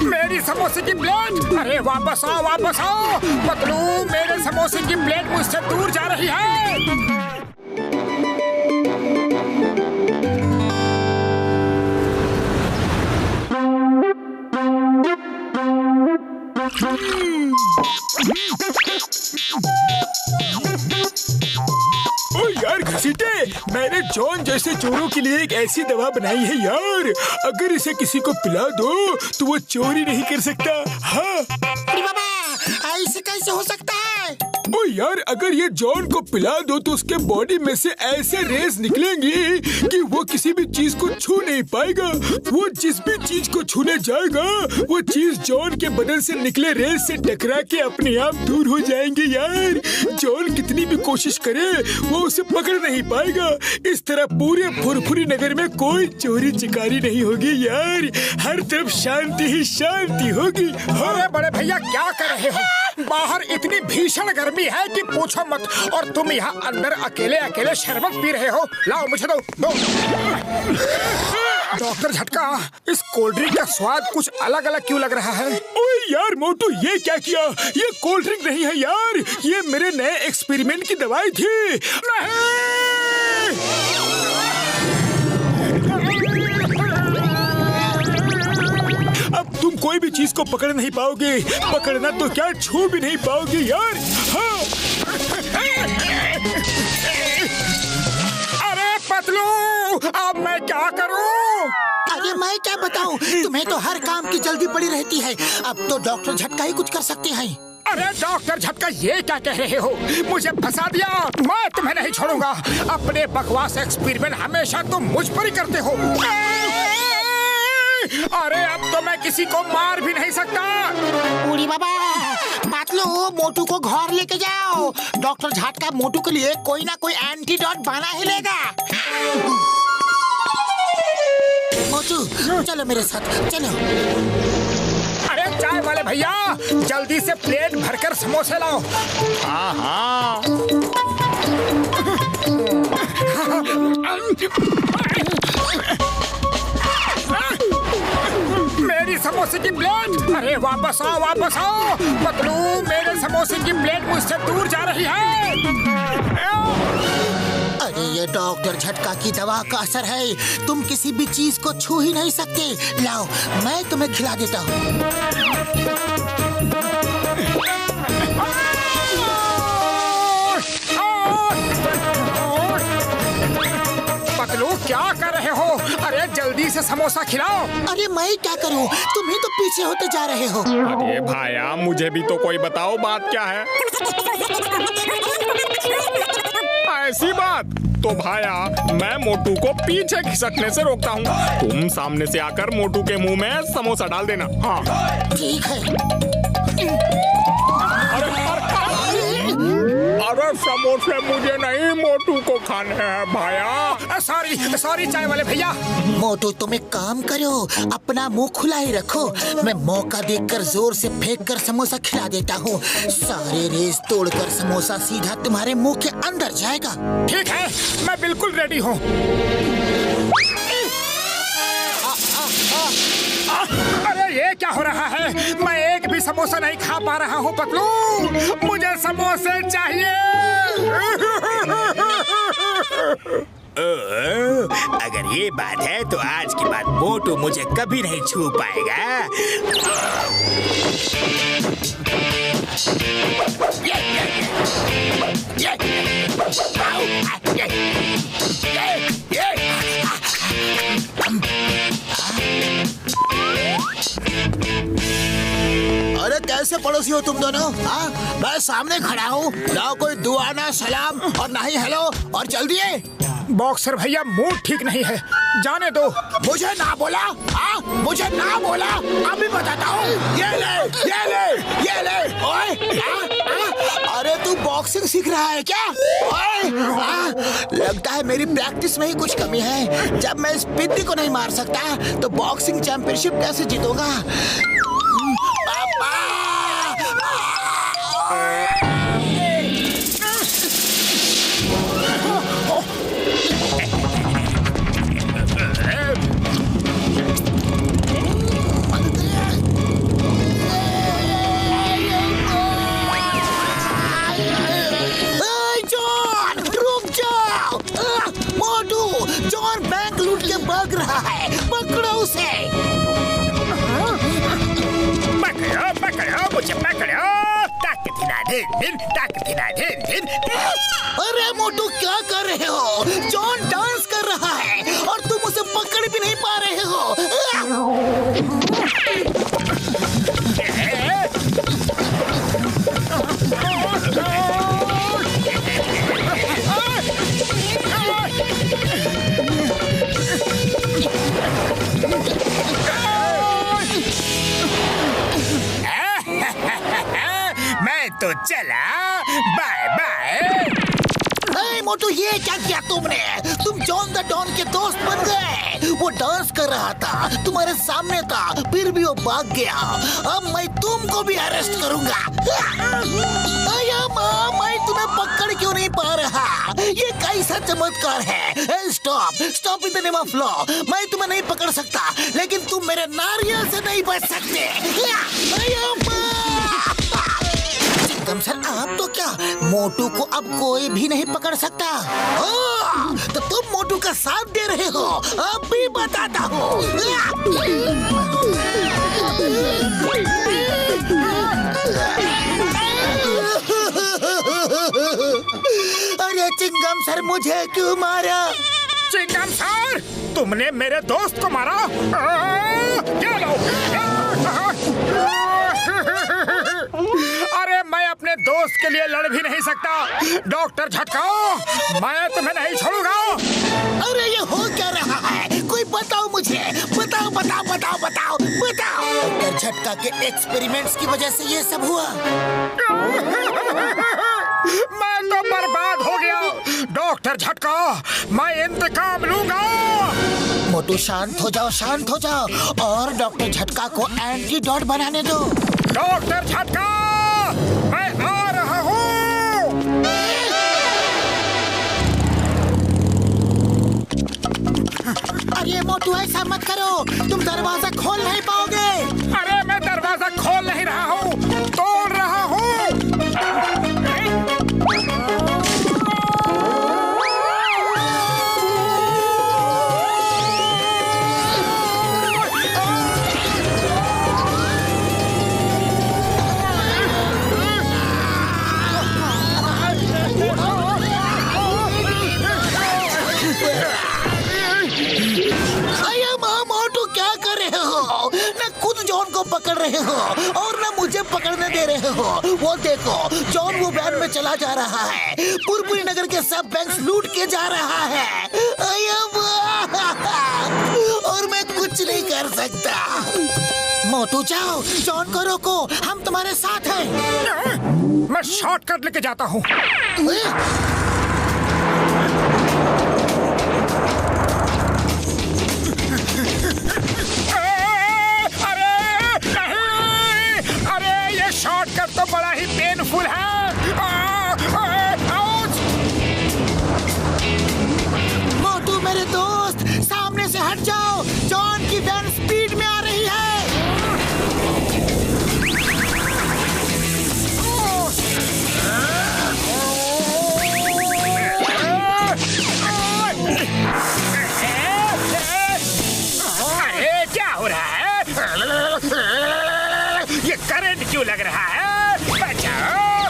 मेरी समोसे की प्लेट! अरे वापस आओ, वापस आओ! पतलू, मेरे समोसे की प्लेट मुझसे दूर जा रही है। ओ यार घसीटे, मैंने जॉन जैसे चोरों के लिए एक ऐसी दवा बनाई है यार, अगर इसे किसी को पिला दो तो वो चोरी नहीं कर सकता। हाँ। अरे बाबा, ऐसे कैसे हो सकता है? ओ यार, अगर ये जॉन को पिला दो तो उसके बॉडी में से ऐसे रेस निकलेंगी कि वो किसी भी चीज को छू नहीं पाएगा। वो जिस भी चीज को छूने जाएगा वो चीज जॉन के बदन से निकले रेस से टकरा के अपने आप दूर हो जाएंगे यार। जॉन कितनी भी कोशिश करे वो उसे पकड़ नहीं पाएगा। इस तरह पूरे फुरफुरी नगर में कोई चोरी चिकारी नहीं होगी यार, हर तरफ शांति ही शांति होगी। अरे बड़े भैया, क्या कर रहे हो? बाहर इतनी भीषण गर्मी है कि पूछो मत, और तुम यहाँ अंदर अकेले अकेले शरबत पी रहे हो। लाओ मुझे दो। डॉक्टर झटका, इस कोल्ड ड्रिंक का स्वाद कुछ अलग अलग क्यों लग रहा है? ओए यार मोटू, ये क्या किया? ये कोल्ड ड्रिंक नहीं है यार, ये मेरे नए एक्सपेरिमेंट की दवाई थी। नहीं! अब तुम कोई भी चीज को पकड़ नहीं पाओगे, पकड़ना तो क्या छू भी नहीं पाओगे यार। हाँ। अरे पतलू, अब मैं क्या करूं? अरे मैं क्या बताऊं, तुम्हें तो हर काम की जल्दी पड़ी रहती है। अब तो डॉक्टर झटका ही कुछ कर सकते हैं। अरे डॉक्टर झटका, ये क्या कह रहे हो? मुझे फंसा दिया, मैं तुम्हें नहीं छोड़ूंगा। अपने बकवास एक्सपेरिमेंट हमेशा तुम मुझ पर ही करते हो। अरे अब तो मैं किसी को मार भी नहीं सकता। बूढ़ी बाबा, पतलू, मोटू को घर लेके जाओ। डॉक्टर झटका मोटू के लिए कोई ना कोई एंटीडोट बना ही लेगा। मोटू, चलो मेरे साथ, चलो। अरे चाय वाले भैया, जल्दी से प्लेट भरकर समोसे लाओ। हाँ हाँ। मेरी समोसे की प्लेट! अरे वापस आओ, वापस आओ! पतलू, मेरे समोसे की प्लेट मुझसे दूर जा रही है। अरे ये डॉक्टर झटका की दवा का असर है, तुम किसी भी चीज को छू ही नहीं सकते। लाओ, मैं तुम्हें खिला देता हूँ। पतलू, क्या कर रहे हो? अरे जल्दी से समोसा खिलाओ। अरे मैं क्या करूँ, तुम ही तो पीछे होते जा रहे हो। अरे भाया, मुझे भी तो कोई बताओ बात क्या है। ऐसी बात तो भाया, मैं मोटू को पीछे खिसकने से रोकता हूँ। तुम सामने से आकर मोटू के मुंह में समोसा डाल देना। हाँ ठीक है। अरे समोसे मुझे नहीं, मोटू को खाने हैं भाया। सॉरी सॉरी चाय वाले भैया। मोटू, तुम एक काम करो, अपना मुंह खुला ही रखो। मैं मौका देखकर जोर से फेंक कर समोसा खिला देता हूँ। सारे रेस तोड़कर समोसा सीधा तुम्हारे मुंह के अंदर जाएगा। ठीक है, मैं बिल्कुल रेडी हूँ। अरे ये क्या हो रहा है? मैं एक भी समोसा नहीं खा पा रहा हूँ पतलू, मुझे समोसे चाहिए। अगर ये बात है तो आज के बाद मोटू मुझे कभी नहीं छू पाएगा। अरे कैसे पड़ोसी हो तुम दोनों? हाँ, मैं सामने खड़ा हूँ, ना कोई दुआ ना सलाम और ना ही हेलो, और चल दिए। बॉक्सर भैया, मूड ठीक नहीं है, जाने दो। मुझे ना बोला? हाँ, मुझे ना बोला? अभी बताता हूँ। ये ले, ये ले, ये ले। ओए, अरे तू बॉक्सिंग सीख रहा है क्या? ओए, लगता है मेरी प्रैक्टिस में ही कुछ कमी है। जब मैं इस पिद्दी को नहीं मार सकता तो बॉक्सिंग चैंपियनशिप कैसे जीतूंगा? उसे। पकड़ो मुझे पकड़ो। दिन। अरे मोटू क्या कर रहे हो? जॉन डांस कर रहा है और तुम उसे पकड़ भी नहीं पा रहे हो। मैं तो चला, बाय बाय। मोटू ये क्या किया तुमने? तुम जॉन द डॉन के दोस्त बन गए। वो डांस कर रहा था, तुम्हारे सामने था, फिर भी वो भाग गया। अब मैं तुमको भी अरेस्ट करूंगा। मैं तुम्हें पकड़ क्यों नहीं पा रहा? ये कैसा चमत्कार है? Stop in the name of law. मैं तुम्हें नहीं पकड़ सकता, लेकिन तुम मेरे नारियल से नहीं बच सकते। सर आप तो क्या मोटू को अब कोई भी नहीं पकड़ सकता? तो तुम मोटू का साथ दे रहे हो? अब भी बताता हूँ। अरे चिंगम सर मुझे क्यों मारा? चिंगम सर, तुमने मेरे दोस्त को मारा? क्या लो? अरे मैं अपने दोस्त के लिए लड़ भी नहीं सकता। डॉक्टर झटका, मैं तुम्हें नहीं छोड़ूंगा। अरे ये हो क्या रहा है? कोई बताओ मुझे, बताओ। डॉक्टर झटका के एक्सपेरिमेंट्स की वजह से ये सब हुआ। मैं तो बर्बाद हो गया। डॉक्टर झटका, मैं इंतकाम लूंगा। मोटू शांत हो जाओ और डॉक्टर झटका को एंटीडोट बनाने दो। डॉक्टर झटका, मैं आ रहा हूँ। अरे मोटू ऐसा मत करो, तुम दरवाजा खोल नहीं पाओगे। अरे मैं दरवाजा खोल नहीं रहा हूँ, तोड़ रहा हूँ। पकड़ रहे हो और ना मुझे पकड़ने दे रहे हो। वो देखो, जॉन वो वैन में चला जा रहा है, पुरपुरी नगर के सब बैंक्स लूट के जा रहा है। और मैं कुछ नहीं कर सकता। मोटू जाओ, जॉन को रोको, हम तुम्हारे साथ हैं। मैं शॉर्टकट लेके जाता हूँ। शॉर्टकट तो बड़ा ही पेनफुल है। मोटू मेरे दोस्त, सामने से हट जाओ। जॉन की वैन स्पीड में आ रही है। अरे क्या हो रहा है? ये करंट क्यों लग रहा है? बचाओ!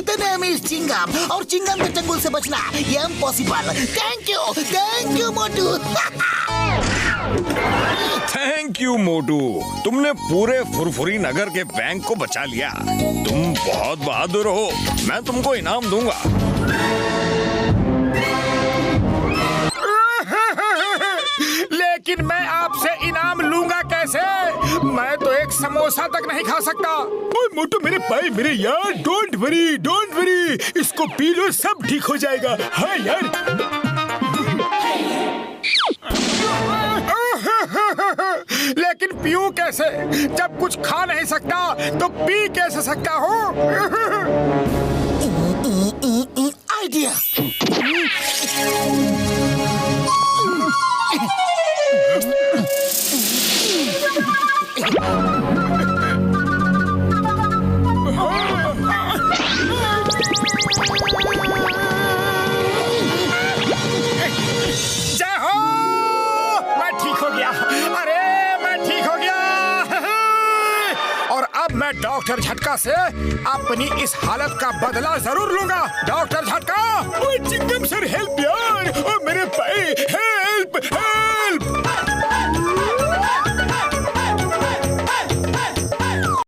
The name is चिंगम और चिंगम के चंगुल से बचना ये impossible. Thank you Motu. Thank you Motu, तुमने पूरे फुरफुरी नगर के बैंक को बचा लिया। तुम बहुत बहादुर हो, मैं तुमको इनाम दूंगा। लेकिन मैं आपसे इनाम लूंगा कैसे? मैं तो एक समोसा तक नहीं खा सकता। ओए मोटू मेरे भाई, मेरे यार, डोंट वरी, इसको पी लो, सब ठीक हो जाएगा। हाँ यार। लेकिन पीऊं कैसे? जब कुछ खा नहीं सकता तो पी कैसे सकता हूँ? आइडिया। डॉक्टर झटका से अपनी इस हालत का बदला जरूर लूंगा। डॉक्टर झटका। ओए चिंगम सर हेल्प